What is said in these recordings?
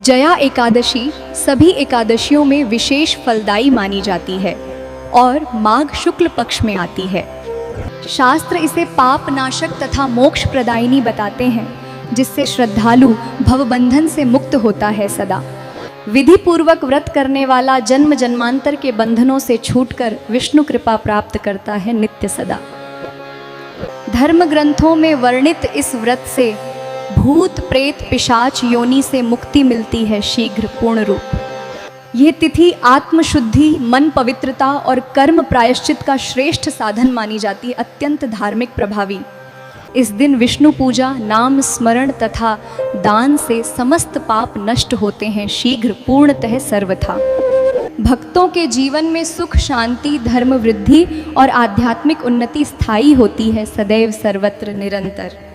जया एकादशी सभी एकादशियों में विशेष फलदायी मानी जाती है और माघ शुक्ल पक्ष में आती है। शास्त्र इसे पाप नाशक तथा मोक्ष प्रदायिनी बताते हैं, जिससे श्रद्धालु भवबंधन से मुक्त होता है सदा। विधि पूर्वक व्रत करने वाला जन्म जन्मांतर के बंधनों से छूटकर विष्णु कृपा प्राप्त करता है नित्य सदा। धर्म ग्रंथों में वर्णित इस व्रत से भूत प्रेत पिशाच योनि से मुक्ति मिलती है शीघ्र पूर्ण रूप। यह तिथि आत्मशुद्धि, मन पवित्रता और कर्म प्रायश्चित का श्रेष्ठ साधन मानी जाती है, अत्यंत धार्मिक प्रभावी। इस दिन विष्णु पूजा, नाम स्मरण तथा दान से समस्त पाप नष्ट होते हैं शीघ्र पूर्णतः सर्वथा। भक्तों के जीवन में सुख शांति, धर्म वृद्धि और आध्यात्मिक उन्नति स्थायी होती है सदैव सर्वत्र निरंतर।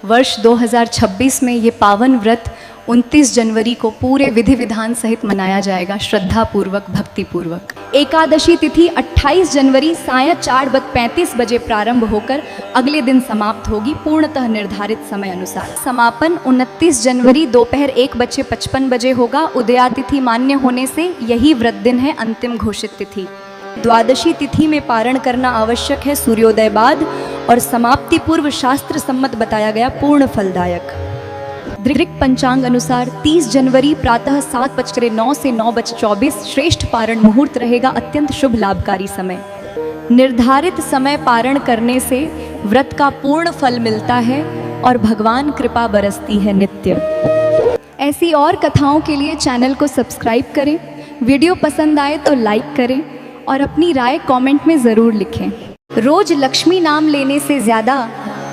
वर्ष 2026 में ये पावन व्रत 29 जनवरी को पूरे विधि विधान सहित मनाया जाएगा, श्रद्धा पूर्वक भक्ति पूर्वक। एकादशी तिथि 28 जनवरी सायं 4:35 बजे प्रारंभ होकर अगले दिन समाप्त होगी पूर्णतः निर्धारित समय अनुसार। समापन 29 जनवरी दोपहर 1:55 बजे होगा। उदयातिथि मान्य होने से यही व्रत दिन है अंतिम घोषित तिथि। द्वादशी तिथि में पारण करना आवश्यक है सूर्योदय बाद और समाप्ति पूर्व शास्त्र सम्मत बताया गया पूर्ण फलदायक। दृक पंचांग अनुसार 30 जनवरी प्रातः 7:09 से 9:24 श्रेष्ठ पारण मुहूर्त रहेगा, अत्यंत शुभ लाभकारी समय। निर्धारित समय पारण करने से व्रत का पूर्ण फल मिलता है और भगवान कृपा बरसती है नित्य। ऐसी और कथाओं के लिए चैनल को सब्सक्राइब करें। वीडियो पसंद आए तो लाइक करें और अपनी राय कमेंट में ज़रूर लिखें। रोज लक्ष्मी नाम लेने से ज़्यादा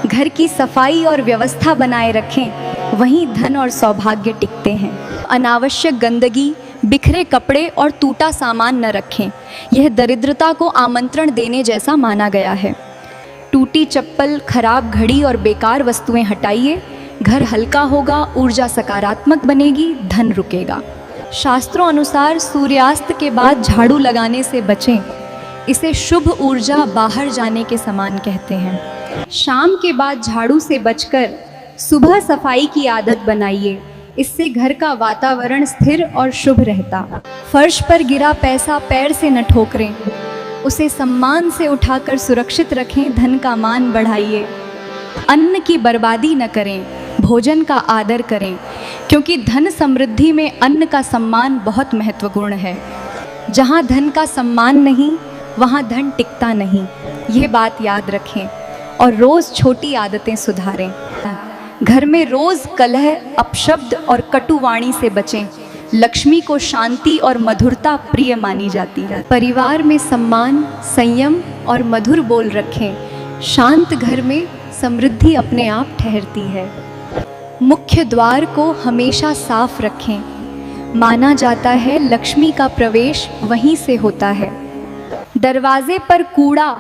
घर की सफाई और व्यवस्था बनाए रखें, वहीं धन और सौभाग्य टिकते हैं। अनावश्यक गंदगी, बिखरे कपड़े और टूटा सामान न रखें, यह दरिद्रता को आमंत्रण देने जैसा माना गया है। टूटी चप्पल, खराब घड़ी और बेकार वस्तुएं हटाइए, घर हल्का होगा, ऊर्जा सकारात्मक बनेगी, धन रुकेगा। शास्त्रों अनुसार सूर्यास्त के बाद झाड़ू लगाने से बचें, इसे शुभ ऊर्जा बाहर जाने के समान कहते हैं। शाम के बाद झाड़ू से बचकर सुबह सफाई की आदत बनाइए, इससे घर का वातावरण स्थिर और शुभ रहता। फर्श पर गिरा पैसा पैर से न ठोकरें, उसे सम्मान से उठाकर सुरक्षित रखें, धन का मान बढ़ाइए। अन्न की बर्बादी न करें, भोजन का आदर करें, क्योंकि धन समृद्धि में अन्न का सम्मान बहुत महत्वपूर्ण है। जहाँ धन का सम्मान नहीं, वहाँ धन टिकता नहीं, ये बात याद रखें और रोज़ छोटी आदतें सुधारें। घर में रोज़ कलह, अपशब्द और कटुवाणी से बचें। लक्ष्मी को शांति और मधुरता प्रिय मानी जाती है। परिवार में सम्मान, संयम और मधुर बोल रखें, शांत घर में समृद्धि अपने आप ठहरती है। मुख्य द्वार को हमेशा साफ रखें, माना जाता है लक्ष्मी का प्रवेश वहीं से होता है। दरवाजे पर कूड़ा,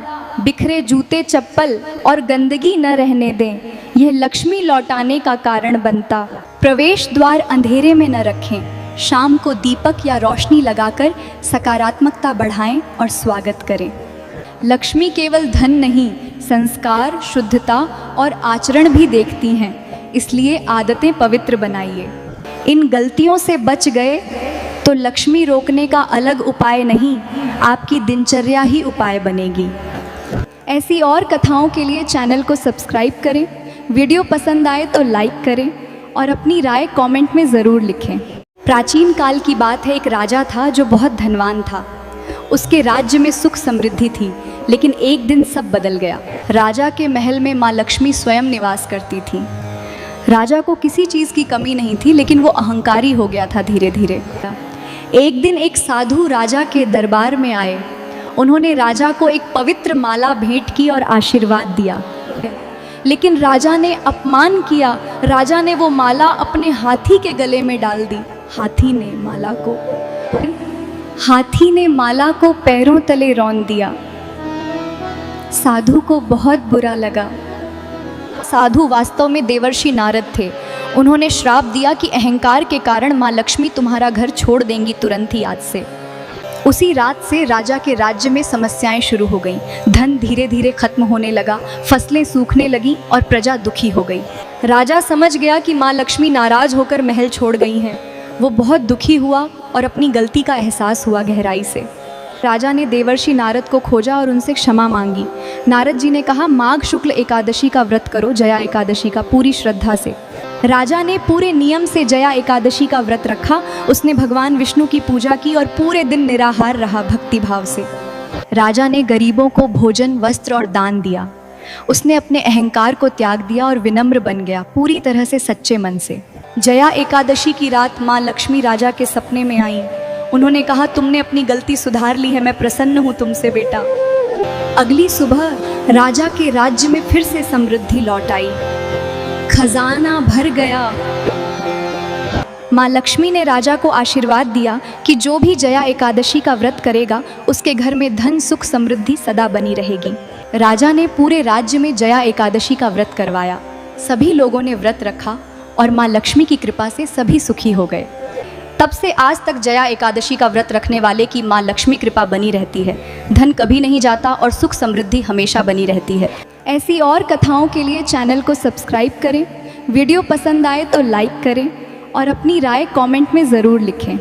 बिखरे जूते चप्पल और गंदगी न रहने दें, यह लक्ष्मी लौटाने का कारण बनता। प्रवेश द्वार अंधेरे में न रखें, शाम को दीपक या रोशनी लगाकर सकारात्मकता बढ़ाएं और स्वागत करें। लक्ष्मी केवल धन नहीं, संस्कार, शुद्धता और आचरण भी देखती हैं, इसलिए आदतें पवित्र बनाइए। इन गलतियों से बच गए तो लक्ष्मी रोकने का अलग उपाय नहीं, आपकी दिनचर्या ही उपाय बनेगी। ऐसी और कथाओं के लिए चैनल को सब्सक्राइब करें। वीडियो पसंद आए तो लाइक करें और अपनी राय कमेंट में ज़रूर लिखें। प्राचीन काल की बात है, एक राजा था जो बहुत धनवान था। उसके राज्य में सुख समृद्धि थी, लेकिन एक दिन सब बदल गया। राजा के महल में माँ लक्ष्मी स्वयं निवास करती थी। राजा को किसी चीज़ की कमी नहीं थी, लेकिन वो अहंकारी हो गया था धीरे धीरे। एक दिन एक साधु राजा के दरबार में आए। उन्होंने राजा को एक पवित्र माला भेंट की और आशीर्वाद दिया, लेकिन राजा ने अपमान किया। राजा ने वो माला अपने हाथी के गले में डाल दी। हाथी ने माला को पैरों तले रौंद दिया। साधु को बहुत बुरा लगा। साधु वास्तव में देवर्षि नारद थे। उन्होंने श्राप दिया कि अहंकार के कारण माँ लक्ष्मी तुम्हारा घर छोड़ देंगी तुरंत ही आज से। उसी रात से राजा के राज्य में समस्याएं शुरू हो गईं। धन धीरे धीरे खत्म होने लगा, फसलें सूखने लगीं और प्रजा दुखी हो गई। राजा समझ गया कि माँ लक्ष्मी नाराज होकर महल छोड़ गई हैं। वो बहुत दुखी हुआ और अपनी गलती का एहसास हुआ गहराई से। राजा ने देवर्षि नारद को खोजा और उनसे क्षमा मांगी। नारद जी ने कहा, माघ शुक्ल एकादशी का व्रत करो, जया एकादशी का, पूरी श्रद्धा से। राजा ने पूरे नियम से जया एकादशी का व्रत रखा। उसने भगवान विष्णु की पूजा की और पूरे दिन निराहार रहा भक्ति भाव से। राजा ने गरीबों को भोजन, वस्त्र और दान दिया। उसने अपने अहंकार को त्याग दिया और विनम्र बन गया, पूरी तरह से सच्चे मन से। जया एकादशी की रात माँ लक्ष्मी राजा के सपने में आई। उन्होंने कहा, तुमने अपनी गलती सुधार ली है, मैं प्रसन्न हूँ तुमसे बेटा। अगली सुबह राजा के राज्य में फिर से समृद्धि लौट आई, खजाना भर गया। माँ लक्ष्मी ने राजा को आशीर्वाद दिया कि जो भी जया एकादशी का व्रत करेगा उसके घर में धन, सुख, समृद्धि सदा बनी रहेगी। राजा ने पूरे राज्य में जया एकादशी का व्रत करवाया। सभी लोगों ने व्रत रखा और माँ लक्ष्मी की कृपा से सभी सुखी हो गए। तब से आज तक जया एकादशी का व्रत रखने वाले की माँ लक्ष्मी कृपा बनी रहती है। धन कभी नहीं जाता और सुख समृद्धि हमेशा बनी रहती है। ऐसी और कथाओं के लिए चैनल को सब्सक्राइब करें। वीडियो पसंद आए तो लाइक करें और अपनी राय कमेंट में ज़रूर लिखें।